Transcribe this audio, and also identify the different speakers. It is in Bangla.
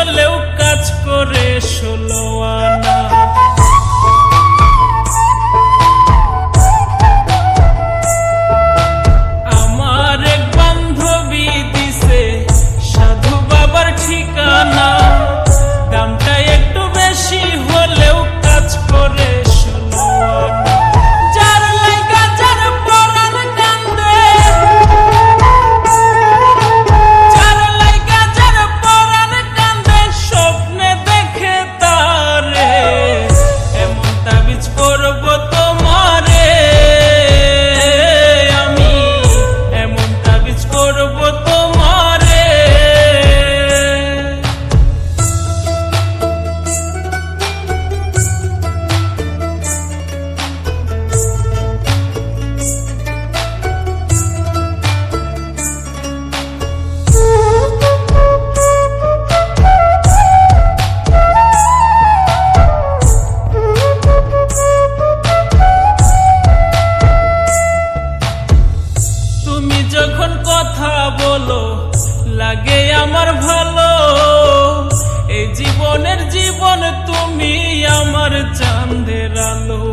Speaker 1: হলেও কাজ করে 16 আনা। আমার এক বান্ধবী দিছে সাধু বাবার ঠিকানা, দামটা একটু বেশি হলেও কাজ করে 16 আনা। যার লাইগা যার পরাণ কান্দে, যার লাইগা যার পরাণ কান্দে, স্বপ্নে দেখে তারে, এমন তাবিজ করব তোমারে আমি, এমন তাবিজ করব তোমারে। তুমি যখন কথা বলো লাগে আমার ভালো, এই জীবনের জীবন তুমি আমার চাঁদের আলো।